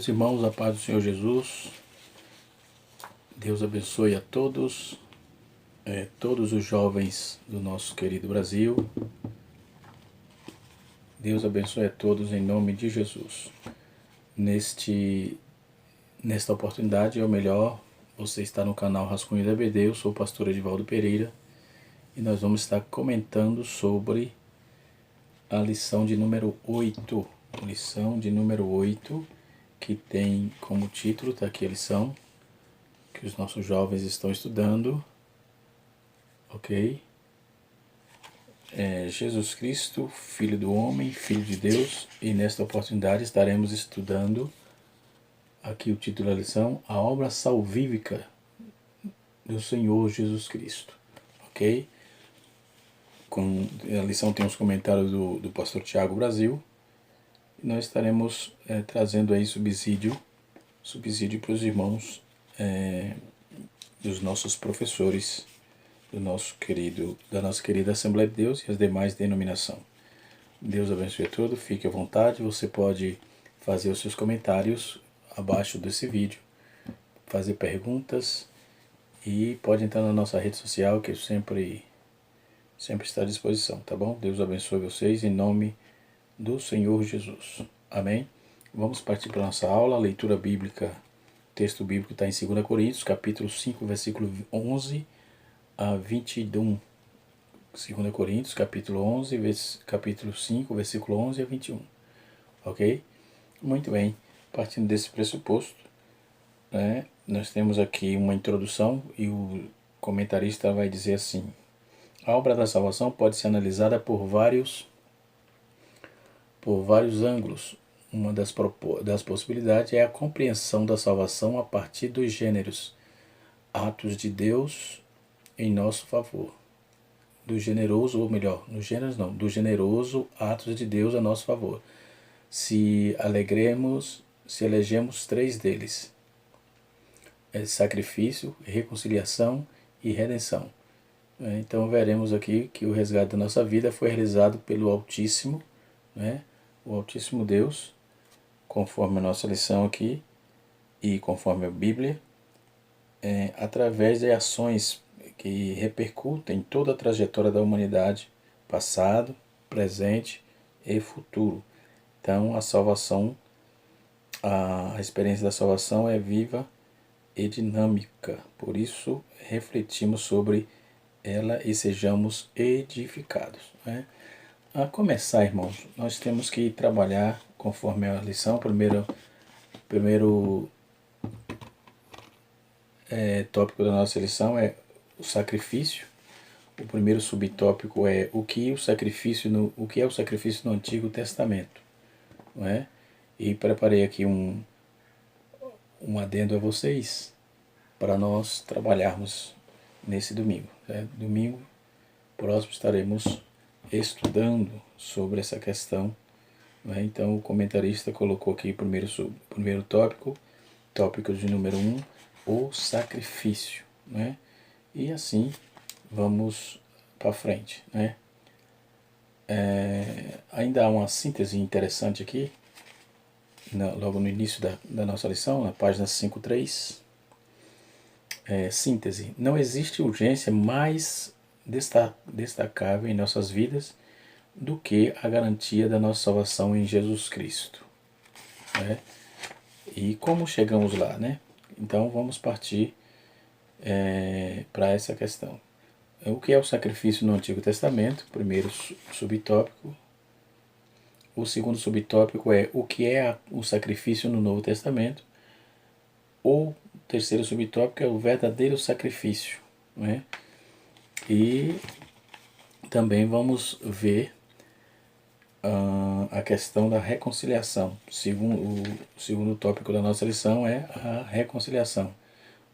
Meus irmãos, a paz do Senhor Jesus, Deus abençoe a todos, todos os jovens do nosso querido Brasil. Deus abençoe a todos em nome de Jesus. Nesta oportunidade, é o melhor, você está no canal Rascunho da EBD, eu sou o pastor Edivaldo Pereira e nós vamos estar comentando sobre a lição de número 8. Lição de número 8, que tem como título, está aqui a lição, que os nossos jovens estão estudando, ok? Jesus Cristo, Filho do Homem, Filho de Deus, e nesta oportunidade estaremos estudando, aqui o título da lição, a obra salvífica do Senhor Jesus Cristo, ok? A lição tem os comentários do pastor Tiago Brasil, e nós estaremos trazendo aí subsídio para os irmãos dos nossos professores, da nossa querida Assembleia de Deus e as demais denominações. Deus abençoe a todos, fique à vontade, você pode fazer os seus comentários abaixo desse vídeo, fazer perguntas e pode entrar na nossa rede social que eu sempre está à disposição, tá bom? Deus abençoe vocês em nome do Senhor Jesus. Amém? Vamos partir para a nossa aula, a leitura bíblica, o texto bíblico está em 2 Coríntios, capítulo 5, versículo 11 a 21. 2 Coríntios, capítulo 5, versículo 11 a 21. Ok? Muito bem. Partindo desse pressuposto, nós temos aqui uma introdução e o comentarista vai dizer assim: a obra da salvação pode ser analisada por vários ângulos. Uma das possibilidades é a compreensão da salvação a partir dos gêneros, atos de Deus em nosso favor. Do generoso atos de Deus a nosso favor. Se elegemos três deles: sacrifício, reconciliação e redenção. Então veremos aqui que o resgate da nossa vida foi realizado pelo Altíssimo, o Altíssimo Deus, conforme a nossa lição aqui e conforme a Bíblia, através de ações que repercutem toda a trajetória da humanidade, passado, presente e futuro. Então a experiência da salvação é viva e dinâmica, por isso refletimos sobre ela e sejamos edificados. A começar, irmãos, nós temos que trabalhar conforme a lição. Primeiro tópico da nossa lição é o sacrifício. O primeiro subtópico é o que é o sacrifício no Antigo Testamento, E preparei aqui um adendo a vocês para nós trabalharmos nesse domingo. Domingo próximo estaremos estudando sobre essa questão. Então o comentarista colocou aqui primeiro tópico de número 1, o sacrifício. E assim vamos para frente. Ainda há uma síntese interessante aqui, logo no início da nossa lição, na página 5.3. Síntese: não existe urgência mais destacável em nossas vidas do que a garantia da nossa salvação em Jesus Cristo. E como chegamos lá, Então vamos partir para essa questão. O que é o sacrifício no Antigo Testamento? Primeiro subtópico. O segundo subtópico é o que é o sacrifício no Novo Testamento. O terceiro subtópico é o verdadeiro sacrifício. E também vamos ver a questão da reconciliação. O segundo tópico da nossa lição é a reconciliação.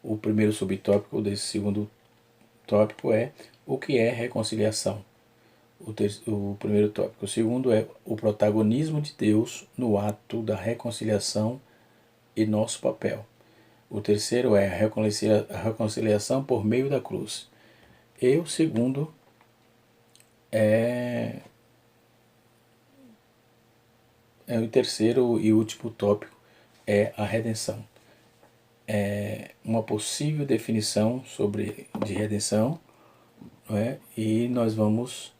O primeiro subtópico desse segundo tópico é o que é reconciliação. O primeiro tópico. O segundo é o protagonismo de Deus no ato da reconciliação e nosso papel. O terceiro é a reconciliação por meio da cruz. E o segundo o terceiro e último tópico é a redenção. Uma possível definição de redenção, não é? E nós vamos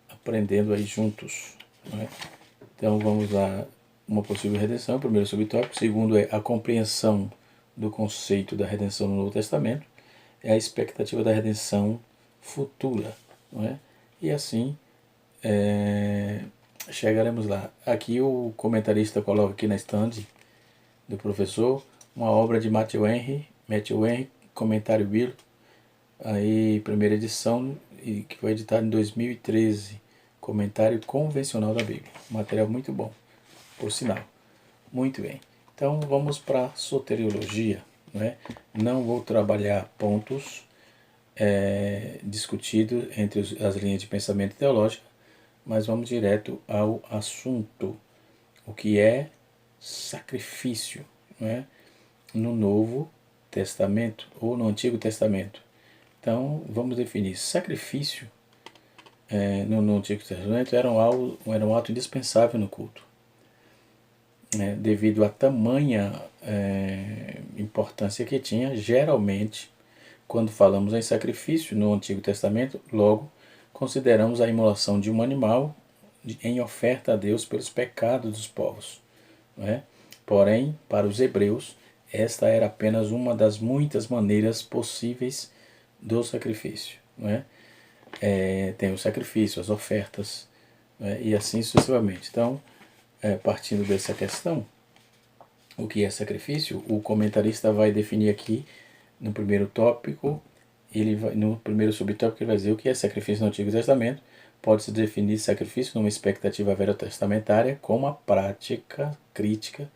aprendendo aí juntos, não é? Então vamos lá, uma possível redenção, primeiro subtópico. Segundo é a compreensão do conceito da redenção no Novo Testamento, é a expectativa da redenção futura, não é? E assim chegaremos lá. Aqui o comentarista coloca aqui na estande do professor uma obra de Matthew Henry, comentário bíblico, aí primeira edição, que foi editada em 2013, comentário convencional da Bíblia. Material muito bom, por sinal. Muito bem. Então vamos para a soteriologia, né? Não vou trabalhar pontos discutidos entre as linhas de pensamento teológico, mas vamos direto ao assunto. O que é sacrifício, né? No Novo Testamento ou no Antigo Testamento. Então vamos definir sacrifício. No Antigo Testamento era um ato indispensável no culto, devido à tamanha importância que tinha. Geralmente, quando falamos em sacrifício no Antigo Testamento, logo consideramos a imolação de um animal em oferta a Deus pelos pecados dos povos. Porém, para os hebreus, esta era apenas uma das muitas maneiras possíveis do sacrifício. Tem o sacrifício, as ofertas, e assim sucessivamente. Então, partindo dessa questão, o que é sacrifício, o comentarista vai definir aqui no primeiro tópico, no primeiro subtópico ele vai dizer o que é sacrifício no Antigo Testamento. Pode-se definir sacrifício numa expectativa verotestamentária como a prática crítica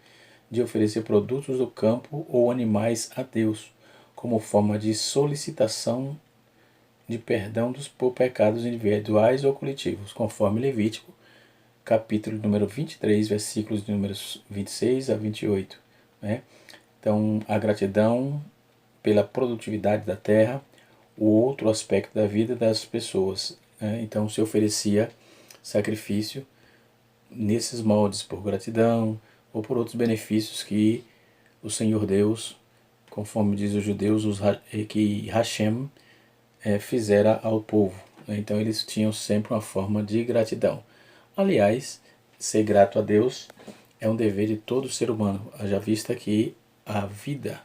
de oferecer produtos do campo ou animais a Deus, como forma de solicitação de perdão por pecados individuais ou coletivos, conforme Levítico, capítulo número 23, versículos de números 26 a 28. Então, a gratidão pela produtividade da terra, o outro aspecto da vida das pessoas. Então, se oferecia sacrifício nesses moldes por gratidão ou por outros benefícios que o Senhor Deus, conforme diz os judeus, que Hashem fizera ao povo. Então eles tinham sempre uma forma de gratidão. Aliás, ser grato a Deus é um dever de todo ser humano, haja vista que a vida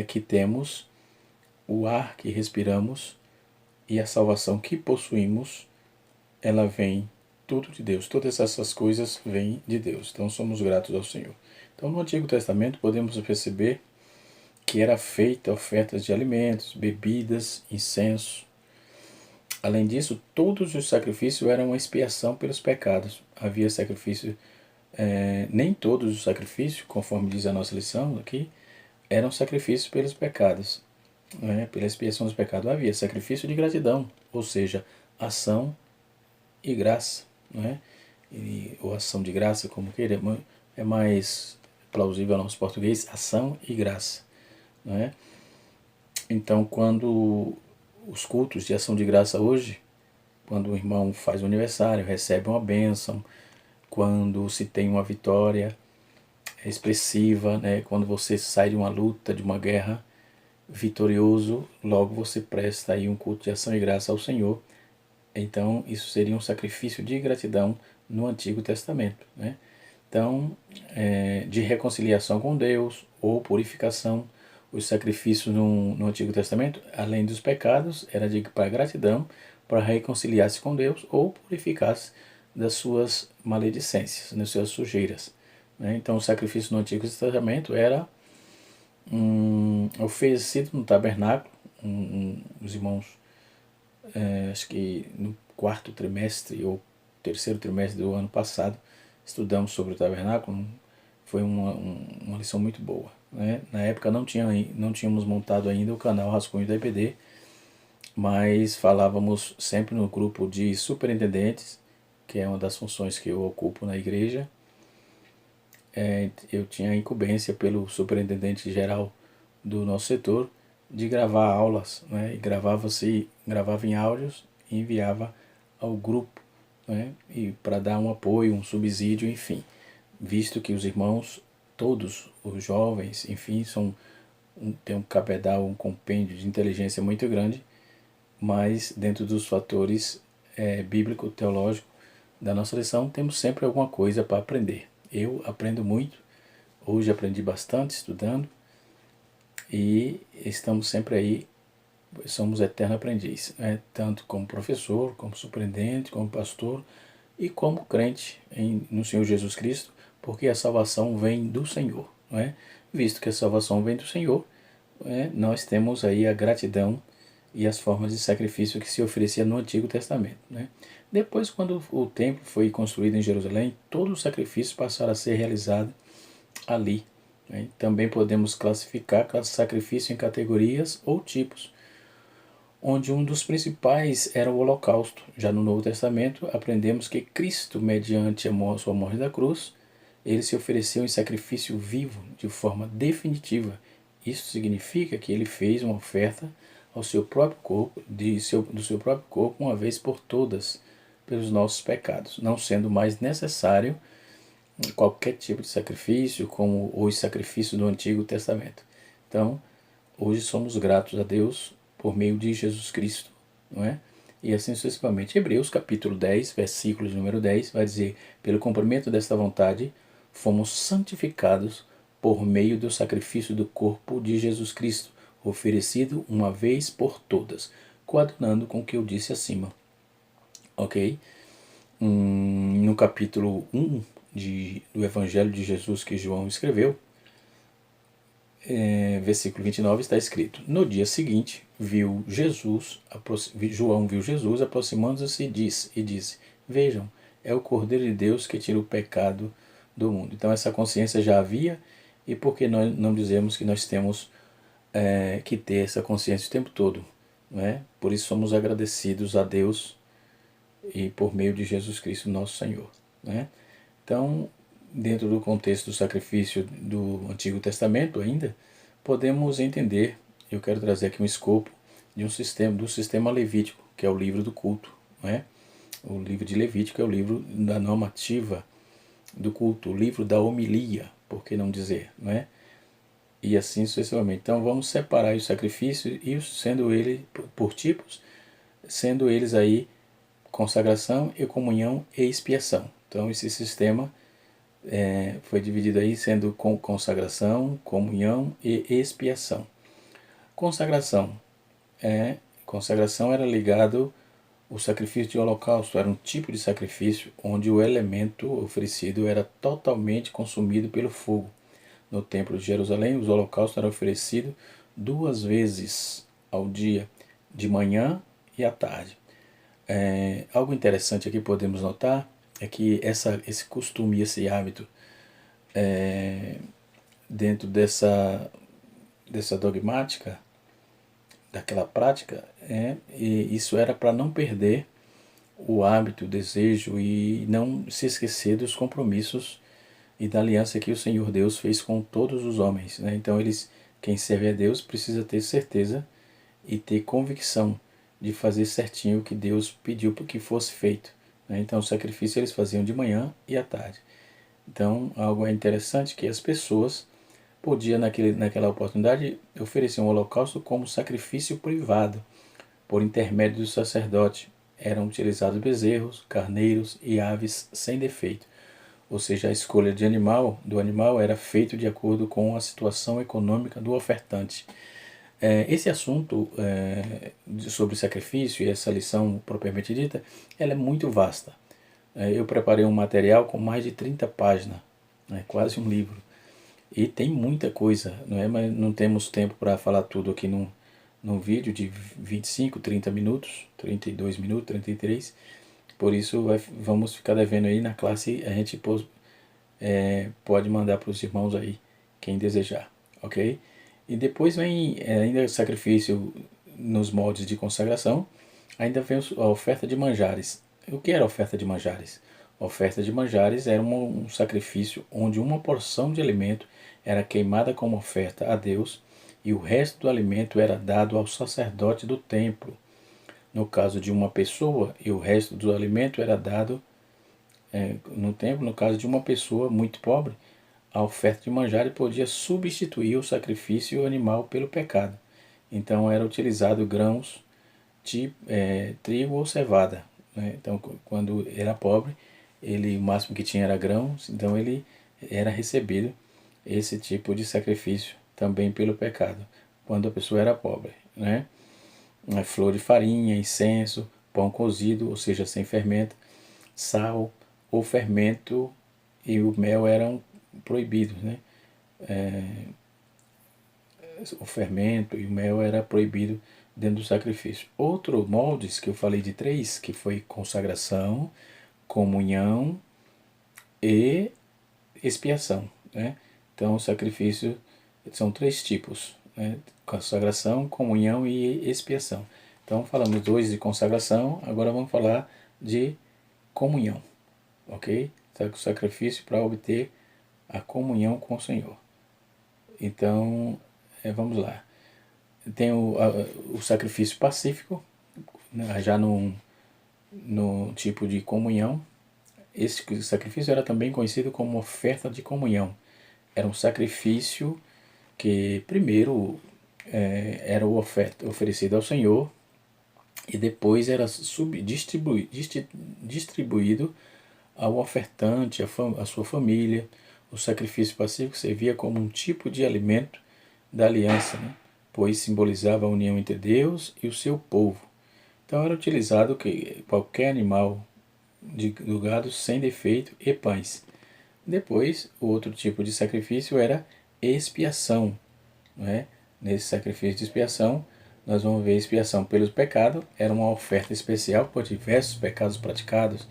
que temos, o ar que respiramos e a salvação que possuímos, ela vem tudo de Deus. Todas essas coisas vêm de Deus. Então somos gratos ao Senhor. Então no Antigo Testamento podemos perceber que era feita ofertas de alimentos, bebidas, incenso. Além disso, todos os sacrifícios eram uma expiação pelos pecados. Havia sacrifício, nem todos os sacrifícios, conforme diz a nossa lição aqui, eram sacrifícios pelos pecados. Pela expiação dos pecados havia sacrifício de gratidão, ou seja, ação e graça. Ou ação de graça, como queira, é mais plausível ao nosso português, ação e graça. Então, quando os cultos de ação de graça hoje, quando o irmão faz o aniversário, recebe uma bênção, quando se tem uma vitória expressiva, quando você sai de uma luta, de uma guerra vitorioso, logo você presta aí um culto de ação e graça ao Senhor. Então, isso seria um sacrifício de gratidão no Antigo Testamento. Então, de reconciliação com Deus ou purificação. Os sacrifícios no Antigo Testamento, além dos pecados, era para gratidão, para reconciliar-se com Deus ou purificar-se das suas maledicências, das suas sujeiras. Então, o sacrifício no Antigo Testamento era oferecido no tabernáculo. Os irmãos, acho que no quarto trimestre ou terceiro trimestre do ano passado, estudamos sobre o tabernáculo. Foi uma lição muito boa. Na época não tínhamos montado ainda o canal Rascunho da EBD, mas falávamos sempre no grupo de superintendentes, que é uma das funções que eu ocupo na igreja. Eu tinha a incumbência pelo superintendente geral do nosso setor de gravar aulas, e gravava em áudios e enviava ao grupo, e para dar um apoio, um subsídio, enfim, visto que os irmãos todos os jovens, enfim, tem um cabedal, um compêndio de inteligência muito grande, mas dentro dos fatores bíblico-teológico da nossa lição, temos sempre alguma coisa para aprender. Eu aprendo muito, hoje aprendi bastante estudando, e estamos sempre aí, somos eterno aprendiz, né? Tanto como professor, como superintendente, como pastor e como crente no Senhor Jesus Cristo, porque a salvação vem do Senhor, não é? Visto que a salvação vem do Senhor, nós temos aí a gratidão e as formas de sacrifício que se oferecia no Antigo Testamento, né? Depois, quando o templo foi construído em Jerusalém, todos os sacrifícios passaram a ser realizados ali, né? Também podemos classificar cada sacrifício em categorias ou tipos, onde um dos principais era o holocausto. Já no Novo Testamento, aprendemos que Cristo, mediante a sua morte da cruz, ele se ofereceu em sacrifício vivo, de forma definitiva. Isso significa que ele fez uma oferta ao seu próprio corpo, do seu próprio corpo, uma vez por todas, pelos nossos pecados, não sendo mais necessário qualquer tipo de sacrifício, como os sacrifícios do Antigo Testamento. Então, hoje somos gratos a Deus por meio de Jesus Cristo, não é? E assim sucessivamente. Hebreus capítulo 10, versículo número 10, vai dizer: pelo cumprimento desta vontade, fomos santificados por meio do sacrifício do corpo de Jesus Cristo, oferecido uma vez por todas, coadunando com o que eu disse acima. Ok? No capítulo 1 do Evangelho de Jesus que João escreveu, versículo 29 está escrito: no dia seguinte, João viu Jesus aproximando-se e disse: vejam, é o Cordeiro de Deus que tira o pecado do mundo. Então essa consciência já havia, e por que nós não dizemos que nós temos que ter essa consciência o tempo todo, não é? Por isso somos agradecidos a Deus e por meio de Jesus Cristo nosso Senhor, né? Então, dentro do contexto do sacrifício do Antigo Testamento ainda, podemos entender, eu quero trazer aqui um escopo do sistema levítico, que é o livro do culto, não é? O livro de Levítico é o livro da normativa do culto, o livro da homilia, por que não dizer, não é? E assim sucessivamente. Então vamos separar os sacrifícios, e sendo ele por tipos, sendo eles aí consagração e comunhão e expiação. Então esse sistema foi dividido aí sendo com consagração, comunhão e expiação. Consagração era ligado o sacrifício de holocausto, era um tipo de sacrifício onde o elemento oferecido era totalmente consumido pelo fogo. No templo de Jerusalém, os holocaustos eram oferecidos 2 vezes ao dia, de manhã e à tarde. Algo interessante aqui podemos notar é que esse costume, esse hábito, dentro dessa dogmática, daquela prática, e isso era para não perder o hábito, o desejo e não se esquecer dos compromissos e da aliança que o Senhor Deus fez com todos os homens, né? Então quem serve a Deus precisa ter certeza e ter convicção de fazer certinho o que Deus pediu para que fosse feito, né? Então o sacrifício eles faziam de manhã e à tarde. Então algo interessante que as pessoas podiam naquela oportunidade oferecer um holocausto como sacrifício privado, por intermédio do sacerdote. Eram utilizados bezerros, carneiros e aves sem defeito. Ou seja, a escolha do animal era feita de acordo com a situação econômica do ofertante. Esse assunto sobre sacrifício e essa lição propriamente dita, ela é muito vasta. Eu preparei um material com mais de 30 páginas, quase um livro. E tem muita coisa, não é? Mas não temos tempo para falar tudo aqui num vídeo de 25, 30 minutos, 32 minutos, 33. Por isso vamos ficar devendo aí na classe, a gente pode mandar para os irmãos aí, quem desejar, ok? E depois vem ainda sacrifício nos moldes de consagração, ainda vem a oferta de manjares. O que era a oferta de manjares? A oferta de manjares era um sacrifício onde uma porção de alimento era queimada como oferta a Deus e o resto do alimento era dado ao sacerdote do templo. No caso de uma pessoa, e o resto do alimento era dado no templo. No caso de uma pessoa muito pobre, a oferta de manjar podia substituir o sacrifício animal pelo pecado. Então era utilizado grãos de trigo ou cevada, né? Então quando era pobre, o máximo que tinha era grãos, então ele era recebido esse tipo de sacrifício também pelo pecado, quando a pessoa era pobre, né? Flor de farinha, incenso, pão cozido, ou seja, sem fermento, sal ou fermento e o mel eram proibidos, né? O fermento e o mel era proibido dentro do sacrifício. Outro moldes que eu falei de três, que foi consagração, comunhão e expiação, né? Então o sacrifício são três tipos, né? Consagração, comunhão e expiação. Então falamos dois de consagração, agora vamos falar de comunhão, ok? O sacrifício para obter a comunhão com o Senhor. Então, vamos lá. Tem o sacrifício pacífico, né, já no tipo de comunhão. Esse sacrifício era também conhecido como oferta de comunhão. Era um sacrifício que primeiro era oferecido ao Senhor e depois era distribuído ao ofertante, à sua família. O sacrifício pacífico servia como um tipo de alimento da aliança, né? Pois simbolizava a união entre Deus e o seu povo. Então era utilizado qualquer animal do gado sem defeito e pães. Depois, o outro tipo de sacrifício era expiação, né? Nesse sacrifício de expiação, nós vamos ver expiação pelos pecados. Era uma oferta especial por diversos pecados praticados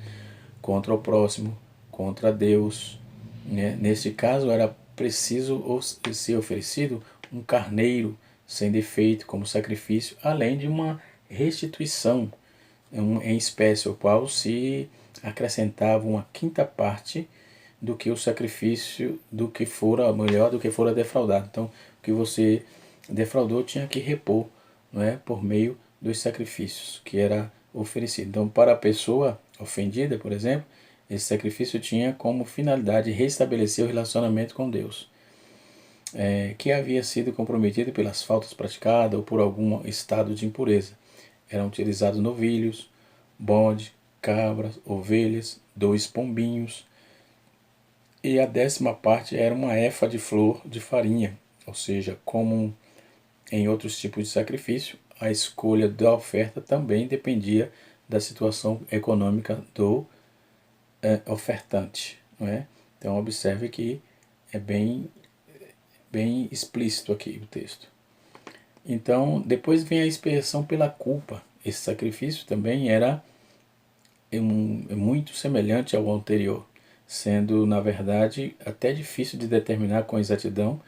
contra o próximo, contra Deus, né? Neste caso, era preciso ser oferecido um carneiro sem defeito como sacrifício, além de uma restituição em espécie, ao qual se acrescentava uma quinta parte do que o sacrifício, do que fora melhor, do que fora defraudado. Então, o que você defraudou tinha que repor, não é, por meio dos sacrifícios que era oferecido. Então, para a pessoa ofendida, por exemplo, esse sacrifício tinha como finalidade restabelecer o relacionamento com Deus, que havia sido comprometido pelas faltas praticadas ou por algum estado de impureza. Eram utilizados novilhos, bode, cabras, ovelhas, 2 pombinhos, e a 10ª parte era uma efa de flor de farinha, ou seja, como em outros tipos de sacrifício, a escolha da oferta também dependia da situação econômica do ofertante, não é? Então observe que é bem explícito aqui o texto. Então depois vem a expiação pela culpa. Esse sacrifício também era muito semelhante ao anterior, sendo na verdade até difícil de determinar com exatidão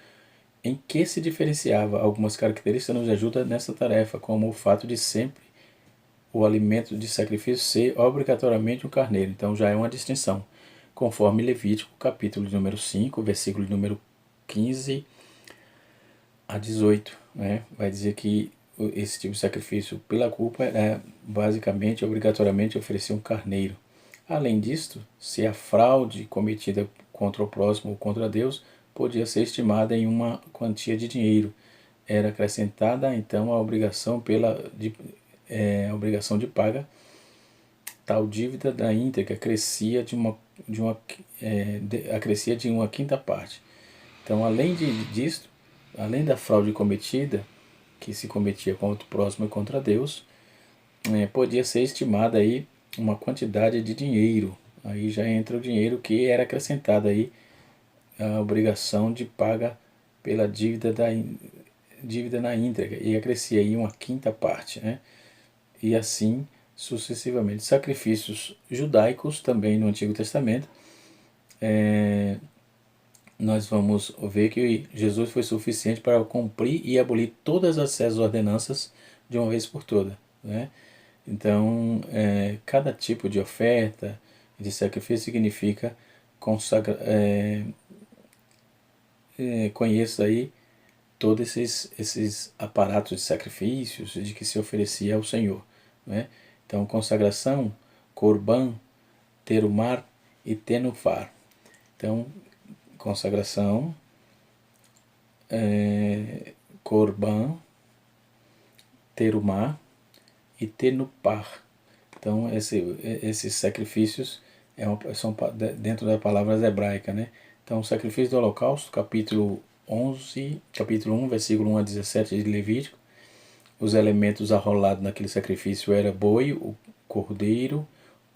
em que se diferenciava. Algumas características nos ajudam nessa tarefa, como o fato de sempre o alimento de sacrifício ser obrigatoriamente um carneiro. Então já é uma distinção, conforme Levítico, capítulo de número 5, versículo de número 15 a 18, né? Vai dizer que esse tipo de sacrifício pela culpa é basicamente, obrigatoriamente, oferecer um carneiro. Além disto, se a fraude cometida contra o próximo ou contra Deus podia ser estimada em uma quantia de dinheiro, era acrescentada então a obrigação obrigação de paga. Tal dívida da íntegra crescia crescia de uma quinta parte. Então, disto, além da fraude cometida, que se cometia contra o próximo e contra Deus, podia ser estimada aí uma quantidade de dinheiro. Aí já entra o dinheiro que era acrescentado aí a obrigação de paga pela dívida na íntegra, e acrescia aí uma quinta parte, né? E assim sucessivamente. Sacrifícios judaicos também no Antigo Testamento, nós vamos ver que Jesus foi suficiente para cumprir e abolir todas essas ordenanças de uma vez por todas, né? Então, cada tipo de oferta, de sacrifício significa conheça aí todos esses aparatos de sacrifícios de que se oferecia ao Senhor, né? Então, consagração, corban, terumar e tenufar. Então, consagração, Corban, Terumá e Tenupar. Então, esses sacrifícios são dentro da palavra hebraica, né? Então, o sacrifício do holocausto, capítulo 1, versículo 1 a 17 de Levítico. Os elementos arrolados naquele sacrifício era boi, o cordeiro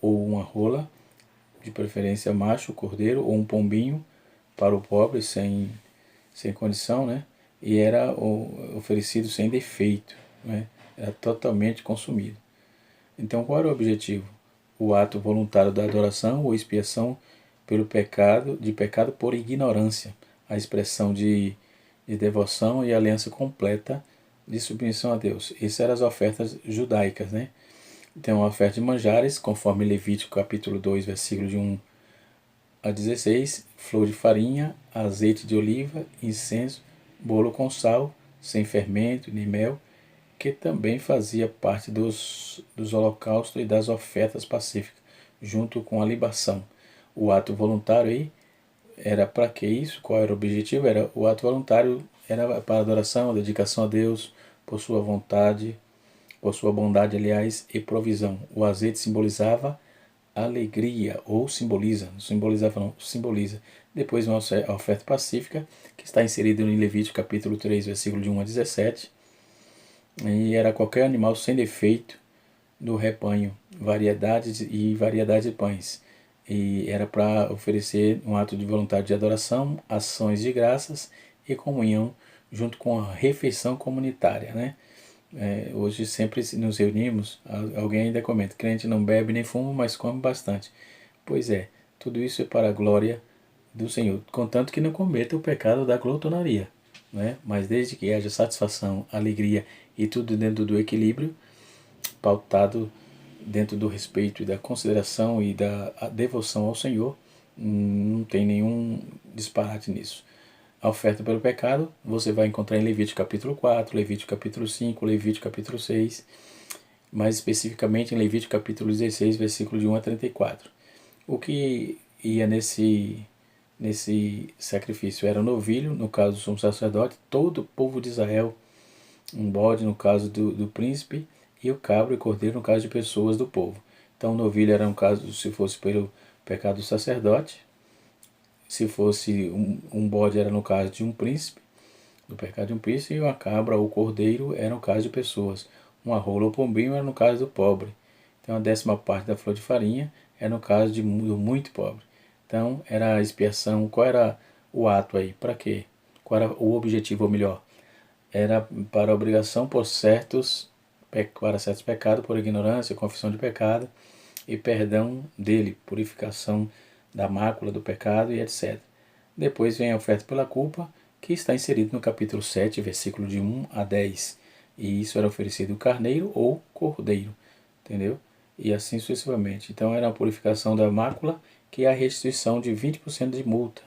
ou uma rola, de preferência macho, cordeiro, ou um pombinho para o pobre sem condição, né? E era oferecido sem defeito, né? Era totalmente consumido. Então, qual era o objetivo? O ato voluntário da adoração ou expiação pelo pecado por ignorância, a expressão de devoção e aliança completa de submissão a Deus. Essas eram as ofertas judaicas, né? Então, a oferta de manjares, conforme Levítico capítulo 2, versículo de 1 a 16, flor de farinha, azeite de oliva, incenso, bolo com sal, sem fermento nem mel, que também fazia parte dos holocaustos e das ofertas pacíficas, junto com a libação. O ato voluntário aí era para que isso? Qual era o objetivo? O ato voluntário era para adoração, dedicação a Deus, por sua vontade, por sua bondade, aliás, e provisão. O azeite simbolizava alegria, ou simboliza, não simbolizava não, simboliza. Depois uma oferta pacífica, que está inserida em Levítico capítulo 3, versículo de 1 a 17, e era qualquer animal sem defeito do rebanho, variedade de pães. E era para oferecer um ato de voluntário de adoração, ações de graças e comunhão, junto com a refeição comunitária, né? Hoje sempre nos reunimos, alguém ainda comenta, crente não bebe nem fuma, mas come bastante. Pois é, tudo isso é para a glória do Senhor, contanto que não cometa o pecado da glutonaria, né? Mas desde que haja satisfação, alegria e tudo dentro do equilíbrio, pautado dentro do respeito e da consideração e da devoção ao Senhor, não tem nenhum disparate nisso. A oferta pelo pecado você vai encontrar em Levítico capítulo 4, Levítico capítulo 5, Levítico capítulo 6, mais especificamente em Levítico capítulo 16, versículo de 1 a 34. O que ia nesse sacrifício era o novilho, no caso do sumo sacerdote, todo o povo de Israel, um bode no caso do príncipe, e o cabro e cordeiro no caso de pessoas do povo. Então o novilho era um caso, se fosse pelo pecado do sacerdote, se fosse um bode era no caso de um príncipe, do pecado de um príncipe, e uma cabra ou cordeiro era no caso de pessoas. Uma rola ou pombinho era no caso do pobre. Então a 10ª parte da flor de farinha é no caso do muito pobre. Então era a expiação. Qual era o ato aí? Para quê? Qual era o objetivo, ou melhor? Era para a obrigação para certos pecados, por ignorância, confissão de pecado e perdão dele, purificação da mácula do pecado e etc. Depois vem a oferta pela culpa, que está inserido no capítulo 7, versículo de 1 a 10. E isso era oferecido carneiro ou cordeiro, entendeu? E assim sucessivamente. Então era a purificação da mácula, que é a restituição de 20% de multa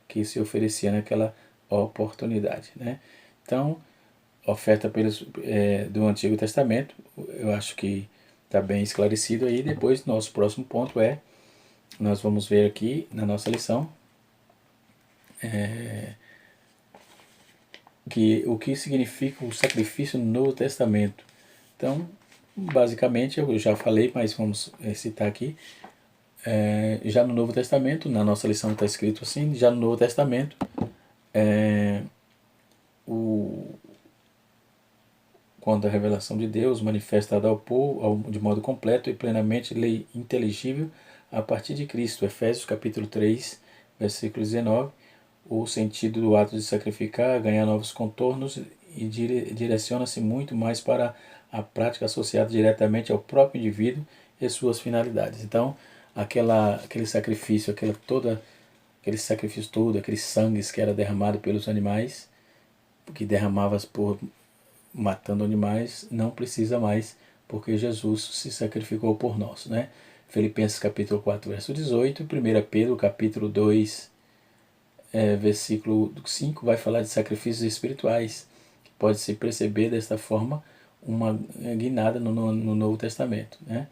que se oferecia naquela oportunidade, né? Então, oferta do Antigo Testamento, eu acho que está bem esclarecido aí. Depois, nosso próximo ponto nós vamos ver aqui na nossa lição, o que significa o sacrifício no Novo Testamento. Então, basicamente, eu já falei, mas vamos citar aqui. Já no Novo Testamento, na nossa lição está escrito assim, já no Novo Testamento, quando a revelação de Deus manifestada ao povo de modo completo e plenamente lei inteligível a partir de Cristo. Efésios capítulo 3, versículo 19. O sentido do ato de sacrificar ganha novos contornos e direciona-se muito mais para a prática associada diretamente ao próprio indivíduo e suas finalidades. Então, aquele sacrifício, aqueles sangues que era derramado pelos animais, que derramavas matando animais, não precisa mais, porque Jesus se sacrificou por nós, né? Filipenses capítulo 4, verso 18, 1 Pedro capítulo 2, versículo 5, vai falar de sacrifícios espirituais, que pode-se perceber desta forma uma guinada no Novo Testamento, né?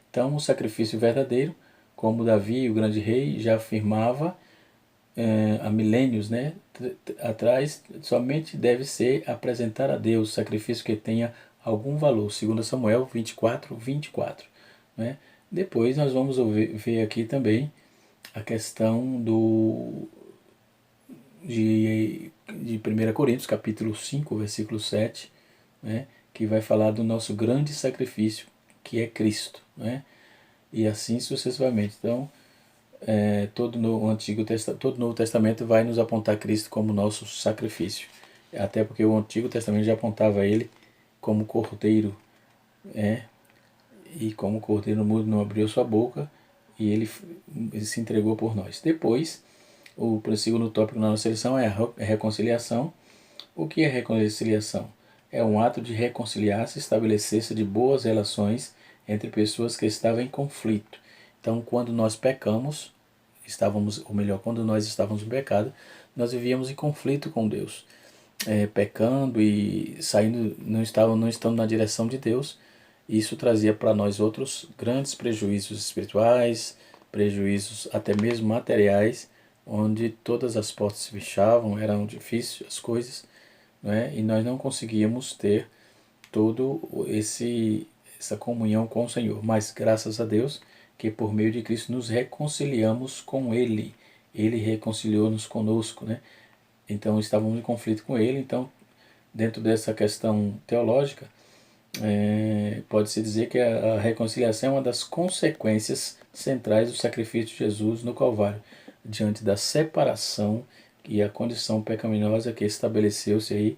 Então, o sacrifício verdadeiro, como Davi, o grande rei, já afirmava, há milênios, né, atrás, somente deve ser apresentar a Deus sacrifício que tenha algum valor, segundo Samuel 24:24, né? Depois nós vamos ver aqui também a questão de 1 Coríntios, capítulo 5, versículo 7, né, que vai falar do nosso grande sacrifício, que é Cristo, né, e assim sucessivamente. Então, todo todo o Novo Testamento vai nos apontar Cristo como nosso sacrifício, até porque o Antigo Testamento já apontava ele como cordeiro, e como cordeiro mudo não abriu sua boca, e ele se entregou por nós. Depois, o segundo tópico na nossa lição é a reconciliação. O que é reconciliação? É um ato de reconciliar-se, estabelecer-se de boas relações entre pessoas que estavam em conflito. Então, quando nós pecamos, quando nós estávamos em pecado, nós vivíamos em conflito com Deus, pecando e saindo, não estando na direção de Deus. Isso trazia para nós outros grandes prejuízos espirituais, prejuízos até mesmo materiais, onde todas as portas se fechavam, eram difíceis as coisas, né? E nós não conseguíamos ter todo essa comunhão com o Senhor. Mas graças a Deus que por meio de Cristo nos reconciliamos com Ele. Ele reconciliou-nos conosco, né? Então estávamos em conflito com Ele. Então, dentro dessa questão teológica, pode-se dizer que a reconciliação é uma das consequências centrais do sacrifício de Jesus no Calvário, diante da separação e a condição pecaminosa que estabeleceu-se aí,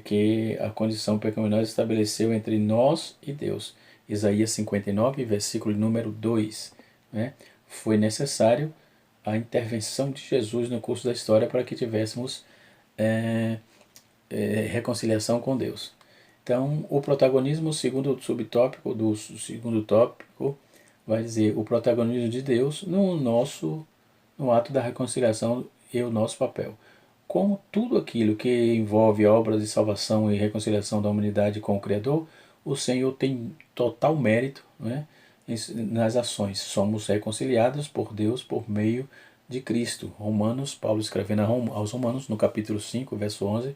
que a condição pecaminosa estabeleceu entre nós e Deus. Isaías 59, versículo número 2. Né? Foi necessário a intervenção de Jesus no curso da história para que tivéssemos reconciliação com Deus. Então, o protagonismo, segundo o subtópico do segundo tópico, vai dizer o protagonismo de Deus no ato da reconciliação e o nosso papel. Como tudo aquilo que envolve obras de salvação e reconciliação da humanidade com o Criador, o Senhor tem total mérito, né, nas ações. Somos reconciliados por Deus por meio de Cristo. Paulo escrevendo aos Romanos, no capítulo 5, verso 11,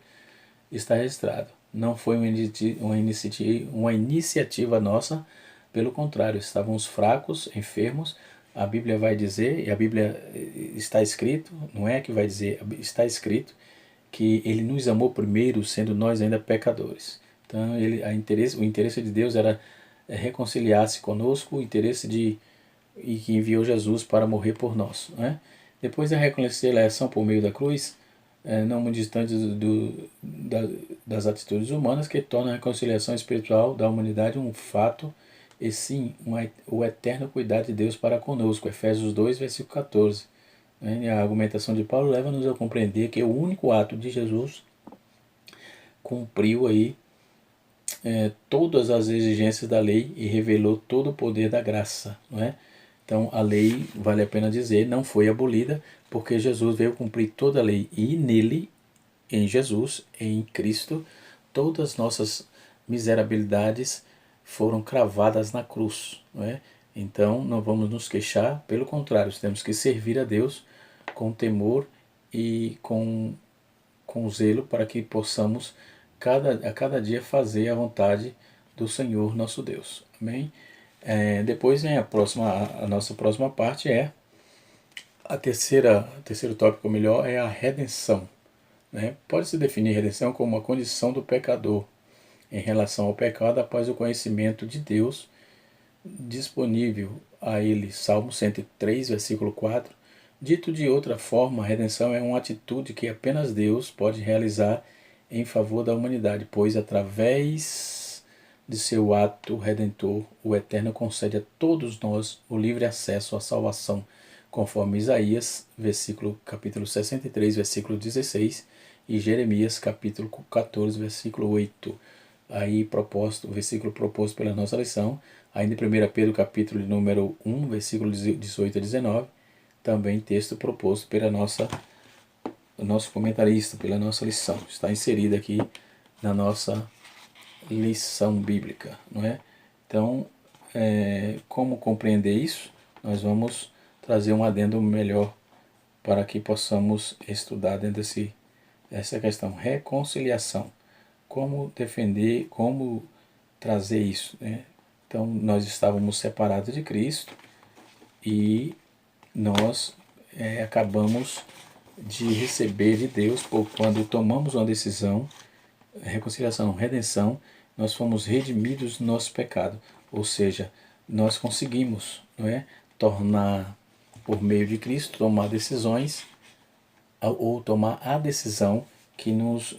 está registrado. Não foi uma iniciativa nossa, pelo contrário, estávamos fracos, enfermos. A Bíblia vai dizer, e a Bíblia está escrito, não é que vai dizer, está escrito que Ele nos amou primeiro, sendo nós ainda pecadores. Então, o interesse de Deus era reconciliar-se conosco, e que enviou Jesus para morrer por nós. Né? Depois da reconciliação por meio da cruz, não muito distante das atitudes humanas, que torna a reconciliação espiritual da humanidade um fato, e sim o eterno cuidado de Deus para conosco. Efésios 2, versículo 14. Né? A argumentação de Paulo leva-nos a compreender que o único ato de Jesus cumpriu aí todas as exigências da lei e revelou todo o poder da graça. Não é? Então a lei, vale a pena dizer, não foi abolida, porque Jesus veio cumprir toda a lei, e nele, em Jesus, em Cristo, todas as nossas miserabilidades foram cravadas na cruz. Não é? Então não vamos nos queixar, pelo contrário, temos que servir a Deus com temor e com zelo, para que possamos a cada dia fazer a vontade do Senhor nosso Deus. Amém? Depois vem a nossa próxima parte, o terceiro tópico melhor, é a redenção. Né? Pode-se definir redenção como a condição do pecador em relação ao pecado após o conhecimento de Deus disponível a ele. Salmo 103, versículo 4. Dito de outra forma, a redenção é uma atitude que apenas Deus pode realizar em favor da humanidade, pois através de seu ato redentor, o Eterno concede a todos nós o livre acesso à salvação, conforme Isaías, capítulo 63, versículo 16, e Jeremias, capítulo 14, versículo 8. Aí o versículo proposto pela nossa lição, ainda em 1 Pedro, capítulo número 1, versículo 18 a 19, também texto proposto pela nosso comentarista, pela nossa lição. Está inserido aqui na nossa lição bíblica, não é? Então, como compreender isso? Nós vamos trazer um adendo melhor para que possamos estudar dentro dessa questão, reconciliação, como defender, como trazer isso, né? Então, nós estávamos separados de Cristo e nós acabamos de receber de Deus, por quando tomamos uma decisão, reconciliação, redenção, nós fomos redimidos do nosso pecado. Ou seja, nós conseguimos, não é, tornar, por meio de Cristo, tomar decisões ou tomar a decisão que nos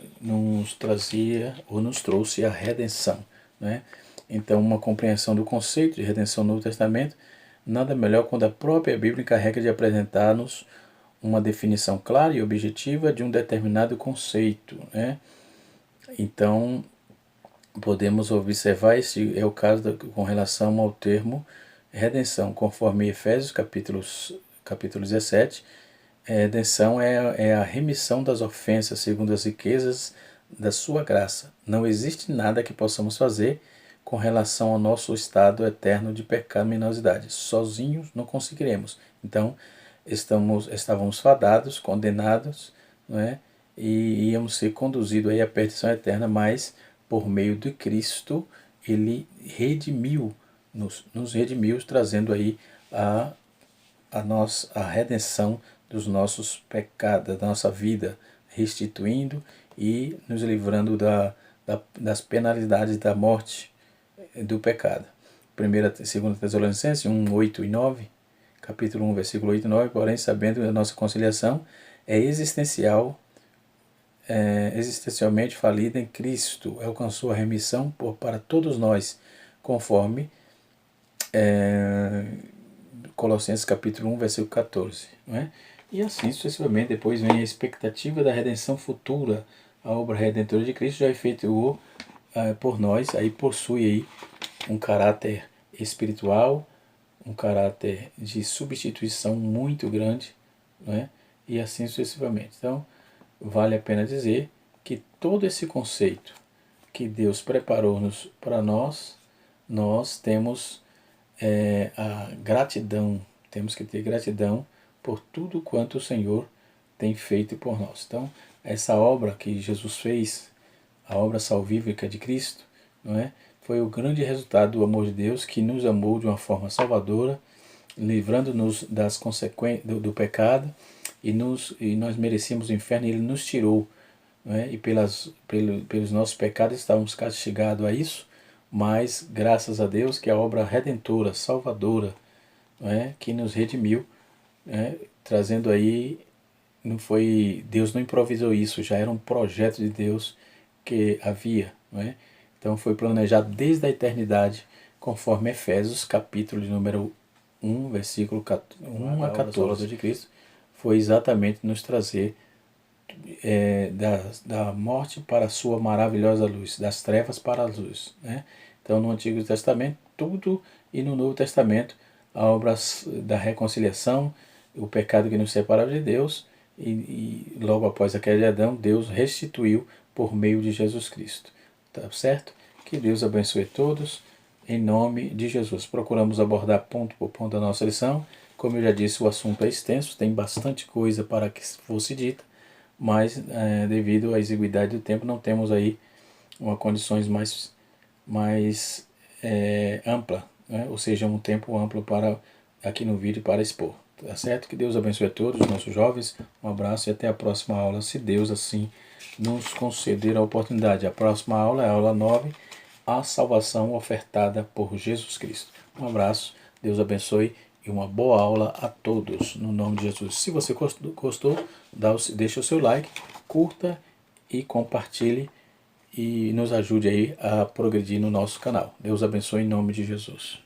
trazia ou nos trouxe a redenção, né? Então, uma compreensão do conceito de redenção no Novo Testamento, nada melhor quando a própria Bíblia encarrega de apresentar-nos uma definição clara e objetiva de um determinado conceito, né? Então, podemos observar, esse é o caso com relação ao termo redenção, conforme Efésios capítulo 17, redenção é a remissão das ofensas segundo as riquezas da sua graça. Não existe nada que possamos fazer com relação ao nosso estado eterno de pecaminosidade. Sozinhos não conseguiremos. Então, estávamos fadados, condenados, não é? E íamos ser conduzidos aí à perdição eterna, mas por meio de Cristo, Ele nos redimiu, trazendo aí a redenção dos nossos pecados, da nossa vida, restituindo e nos livrando das penalidades da morte do pecado. 2 Tessalonicenses 1, 8 e 9, capítulo 1, versículo 8 e 9, porém, sabendo que a nossa conciliação é existencialmente falida em Cristo, alcançou a remissão para todos nós, conforme Colossenses capítulo 1, versículo 14. Não é? E assim sucessivamente, depois vem a expectativa da redenção futura. A obra redentora de Cristo já efetuou por nós, aí possui aí um caráter espiritual, um caráter de substituição muito grande, não é? E assim sucessivamente. Então, vale a pena dizer que todo esse conceito que Deus preparou-nos para nós temos a gratidão, temos que ter gratidão por tudo quanto o Senhor tem feito por nós. Então, essa obra que Jesus fez, a obra salvífica de Cristo, não é? Foi o grande resultado do amor de Deus, que nos amou de uma forma salvadora, livrando-nos das consequências do pecado, e nós merecíamos o inferno, e Ele nos tirou, não é? E pelos nossos pecados estávamos castigados a isso, mas graças a Deus que a obra redentora, salvadora, não é? Que nos redimiu, trazendo aí, Deus não improvisou isso, já era um projeto de Deus que havia, não é? Então foi planejado desde a eternidade, conforme Efésios, capítulo de número 1, versículo 1 a 14 de Cristo, foi exatamente nos trazer da morte para a sua maravilhosa luz, das trevas para a luz, né? Então, no Antigo Testamento, tudo, e no Novo Testamento, a obra da reconciliação, o pecado que nos separava de Deus, e logo após a queda de Adão, Deus restituiu por meio de Jesus Cristo. Tá certo? Que Deus abençoe todos, em nome de Jesus. Procuramos abordar ponto por ponto a nossa lição. Como eu já disse, o assunto é extenso, tem bastante coisa para que fosse dita, mas devido à exiguidade do tempo, não temos aí uma condições mais ampla, né? Ou seja, um tempo amplo para aqui no vídeo para expor. Tá certo? Que Deus abençoe a todos os nossos jovens. Um abraço e até a próxima aula, se Deus assim nos conceder a oportunidade. A próxima aula é a aula 9, a salvação ofertada por Jesus Cristo. Um abraço, Deus abençoe e uma boa aula a todos, no nome de Jesus. Se você gostou, deixa o seu like, curta e compartilhe e nos ajude aí a progredir no nosso canal. Deus abençoe em nome de Jesus.